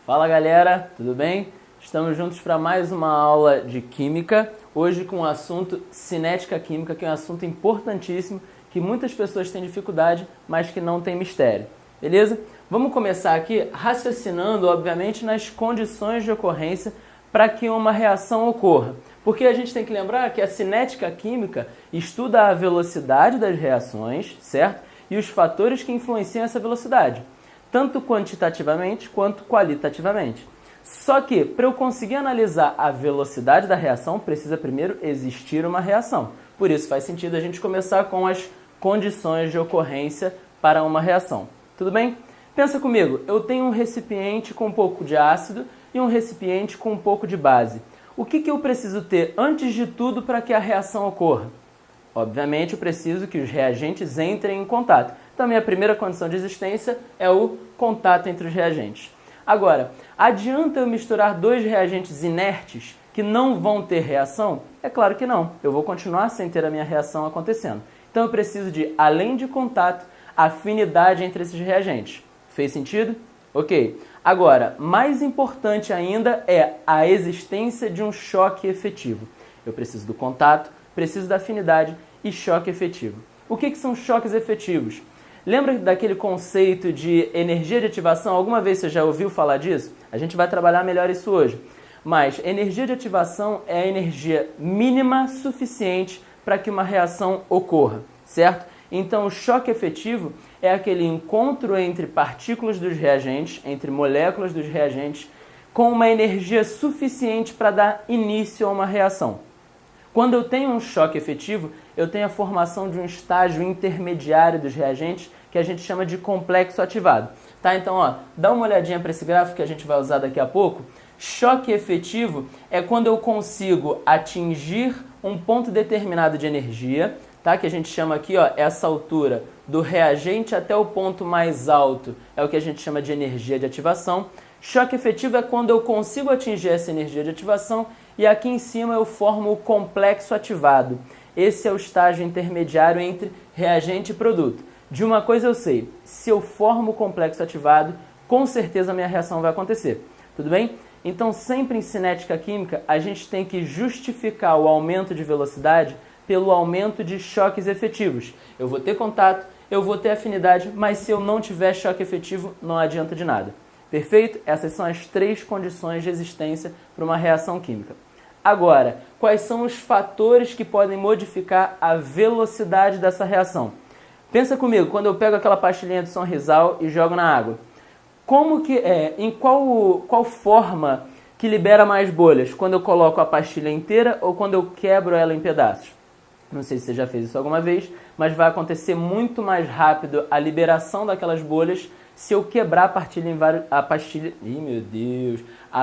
Fala galera, tudo bem? Estamos juntos para mais uma aula de Química, hoje com o assunto cinética química, que é um assunto importantíssimo, que muitas pessoas têm dificuldade, mas que não tem mistério, beleza? Vamos começar aqui raciocinando, obviamente, nas condições de ocorrência para que uma reação ocorra. Porque a gente tem que lembrar que a cinética química estuda a velocidade das reações, certo? E os fatores que influenciam essa velocidade, tanto quantitativamente quanto qualitativamente. Só que, para eu conseguir analisar a velocidade da reação, precisa primeiro existir uma reação. Por isso faz sentido a gente começar com as condições de ocorrência para uma reação. Tudo bem? Pensa comigo, eu tenho um recipiente com um pouco de ácido e um recipiente com um pouco de base. O que eu preciso ter antes de tudo para que a reação ocorra? Obviamente eu preciso que os reagentes entrem em contato. Então a minha primeira condição de existência é o contato entre os reagentes. Agora, adianta eu misturar dois reagentes inertes que não vão ter reação? É claro que não. Eu vou continuar sem ter a minha reação acontecendo. Então eu preciso de, além de contato, afinidade entre esses reagentes. Fez sentido? Ok. Agora, mais importante ainda é a existência de um choque efetivo. Eu preciso do contato, preciso da afinidade e choque efetivo. O que são choques efetivos? Lembra daquele conceito de energia de ativação? Alguma vez você já ouviu falar disso? A gente vai trabalhar melhor isso hoje. Mas energia de ativação é a energia mínima suficiente para que uma reação ocorra, certo? Então, o choque efetivo é aquele encontro entre partículas dos reagentes, entre moléculas dos reagentes, com uma energia suficiente para dar início a uma reação. Quando eu tenho um choque efetivo, eu tenho a formação de um estágio intermediário dos reagentes, que a gente chama de complexo ativado. Tá? Então, dá uma olhadinha para esse gráfico que a gente vai usar daqui a pouco. Choque efetivo é quando eu consigo atingir um ponto determinado de energia, tá? Que a gente chama aqui, essa altura do reagente até o ponto mais alto, é o que a gente chama de energia de ativação. Choque efetivo é quando eu consigo atingir essa energia de ativação e aqui em cima eu formo o complexo ativado. Esse é o estágio intermediário entre reagente e produto. De uma coisa eu sei, se eu formo o complexo ativado, com certeza a minha reação vai acontecer. Tudo bem? Então sempre em cinética química a gente tem que justificar o aumento de velocidade pelo aumento de choques efetivos. Eu vou ter contato, eu vou ter afinidade, mas se eu não tiver choque efetivo, não adianta de nada. Perfeito? Essas são as três condições de existência para uma reação química. Agora, quais são os fatores que podem modificar a velocidade dessa reação? Pensa comigo, quando eu pego aquela pastilhinha de Sonrisal e jogo na água. Em qual forma que libera mais bolhas? Quando eu coloco a pastilha inteira ou quando eu quebro ela em pedaços? Não sei se você já fez isso alguma vez, mas vai acontecer muito mais rápido a liberação daquelas bolhas se eu quebrar a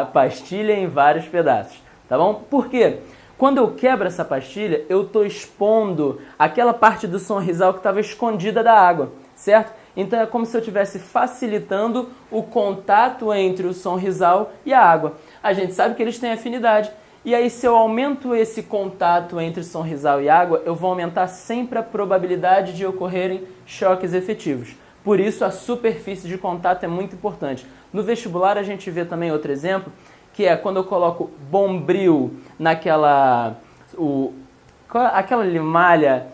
pastilha em vários pedaços, tá bom? Por quê? Quando eu quebro essa pastilha, eu estou expondo aquela parte do Sonrisal que estava escondida da água, certo? Então é como se eu estivesse facilitando o contato entre o Sonrisal e a água. A gente sabe que eles têm afinidade. E aí, se eu aumento esse contato entre Sonrisal e água, eu vou aumentar sempre a probabilidade de ocorrerem choques efetivos. Por isso, a superfície de contato é muito importante. No vestibular, a gente vê também outro exemplo, que é quando eu coloco Bombril naquela... aquela limalha,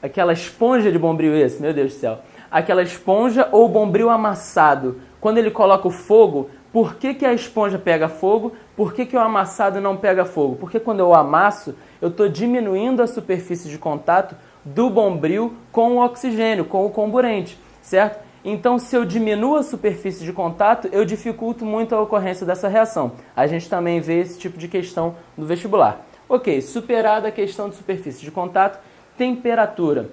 aquela esponja de Bombril, meu Deus do céu. Aquela esponja ou Bombril amassado. Quando ele coloca o fogo, por que a esponja pega fogo? Por que o amassado não pega fogo? Porque quando eu amasso, eu estou diminuindo a superfície de contato do Bombril com o oxigênio, com o comburente, certo? Então, se eu diminuo a superfície de contato, eu dificulto muito a ocorrência dessa reação. A gente também vê esse tipo de questão no vestibular. Ok, superada a questão de superfície de contato, temperatura.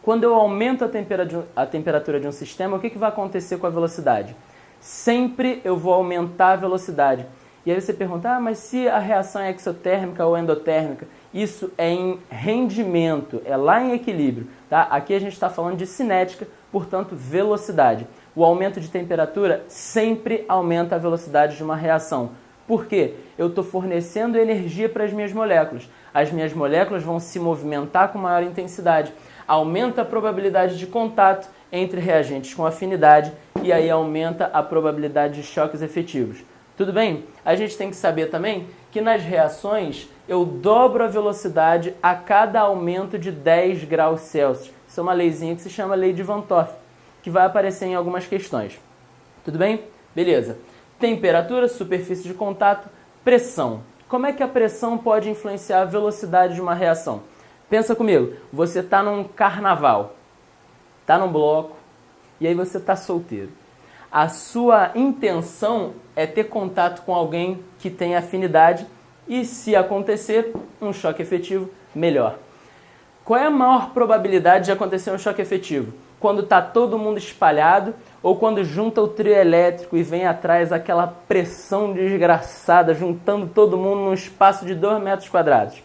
Quando eu aumento a temperatura de um sistema, o que vai acontecer com a velocidade? Sempre eu vou aumentar a velocidade. E aí você pergunta, mas se a reação é exotérmica ou endotérmica? Isso é em rendimento, é lá em equilíbrio. Tá? Aqui a gente está falando de cinética, portanto, velocidade. O aumento de temperatura sempre aumenta a velocidade de uma reação. Por quê? Eu estou fornecendo energia para as minhas moléculas. As minhas moléculas vão se movimentar com maior intensidade. Aumenta a probabilidade de contato entre reagentes com afinidade e aí aumenta a probabilidade de choques efetivos. Tudo bem? A gente tem que saber também que nas reações eu dobro a velocidade a cada aumento de 10 graus Celsius. Isso é uma leizinha que se chama lei de Van 't Hoff, que vai aparecer em algumas questões. Tudo bem? Beleza. Temperatura, superfície de contato, pressão. Como é que a pressão pode influenciar a velocidade de uma reação? Pensa comigo, você está num carnaval, está num bloco e aí você está solteiro. A sua intenção é ter contato com alguém que tem afinidade e, se acontecer um choque efetivo, melhor. Qual é a maior probabilidade de acontecer um choque efetivo? Quando está todo mundo espalhado ou quando junta o trio elétrico e vem atrás aquela pressão desgraçada, juntando todo mundo num espaço de 2 metros quadrados.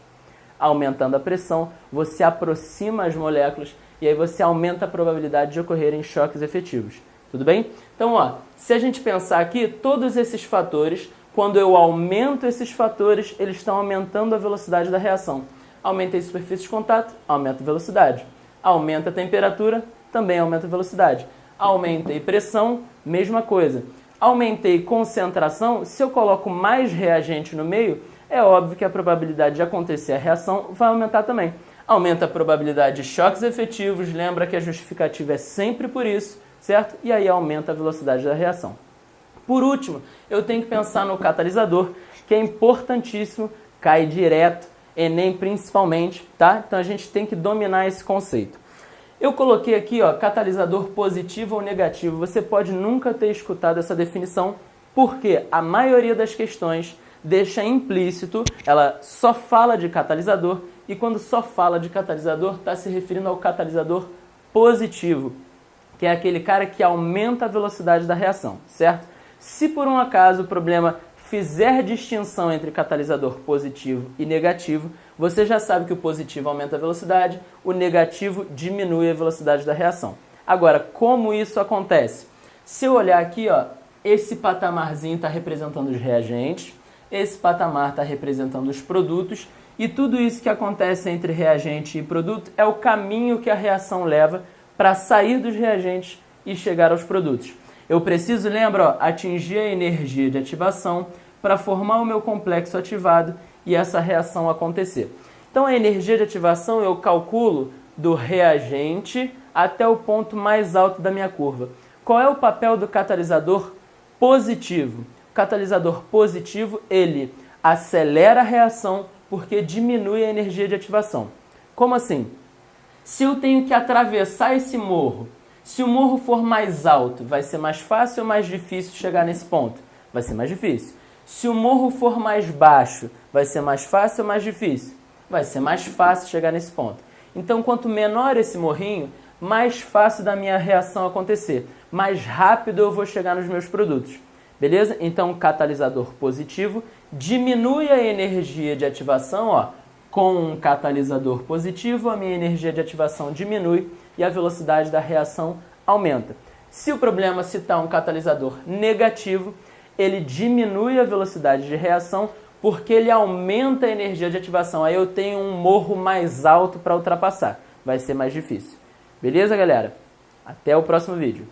Aumentando a pressão, você aproxima as moléculas e aí você aumenta a probabilidade de ocorrerem choques efetivos. Tudo bem? Então, ó, se a gente pensar aqui, todos esses fatores, quando eu aumento esses fatores, eles estão aumentando a velocidade da reação. Aumentei a superfície de contato, aumenta a velocidade. Aumenta a temperatura, também aumenta a velocidade. Aumentei pressão, mesma coisa. Aumentei concentração, se eu coloco mais reagente no meio, é óbvio que a probabilidade de acontecer a reação vai aumentar também. Aumenta a probabilidade de choques efetivos, lembra que a justificativa é sempre por isso, certo? E aí aumenta a velocidade da reação. Por último, eu tenho que pensar no catalisador, que é importantíssimo, cai direto, Enem principalmente, tá? Então a gente tem que dominar esse conceito. Eu coloquei aqui, ó, catalisador positivo ou negativo. Você pode nunca ter escutado essa definição, porque a maioria das questões deixa implícito, ela só fala de catalisador, e quando só fala de catalisador, está se referindo ao catalisador positivo, que é aquele cara que aumenta a velocidade da reação, certo? Se por um acaso o problema fizer distinção entre catalisador positivo e negativo, você já sabe que o positivo aumenta a velocidade, o negativo diminui a velocidade da reação. Agora, como isso acontece? Se eu olhar aqui, ó, esse patamarzinho está representando os reagentes, esse patamar está representando os produtos, e tudo isso que acontece entre reagente e produto é o caminho que a reação leva para sair dos reagentes e chegar aos produtos. Eu preciso, lembra, ó, atingir a energia de ativação para formar o meu complexo ativado e essa reação acontecer. Então a energia de ativação eu calculo do reagente até o ponto mais alto da minha curva. Qual é o papel do catalisador positivo? O catalisador positivo, ele acelera a reação porque diminui a energia de ativação. Como assim? Se eu tenho que atravessar esse morro, se o morro for mais alto, vai ser mais fácil ou mais difícil chegar nesse ponto? Vai ser mais difícil. Se o morro for mais baixo, vai ser mais fácil ou mais difícil? Vai ser mais fácil chegar nesse ponto. Então, quanto menor esse morrinho, mais fácil da minha reação acontecer. Mais rápido eu vou chegar nos meus produtos. Beleza? Então, o catalisador positivo diminui a energia de ativação, ó. Com um catalisador positivo, a minha energia de ativação diminui e a velocidade da reação aumenta. Se o problema citar um catalisador negativo, ele diminui a velocidade de reação porque ele aumenta a energia de ativação. Aí eu tenho um morro mais alto para ultrapassar. Vai ser mais difícil. Beleza, galera? Até o próximo vídeo.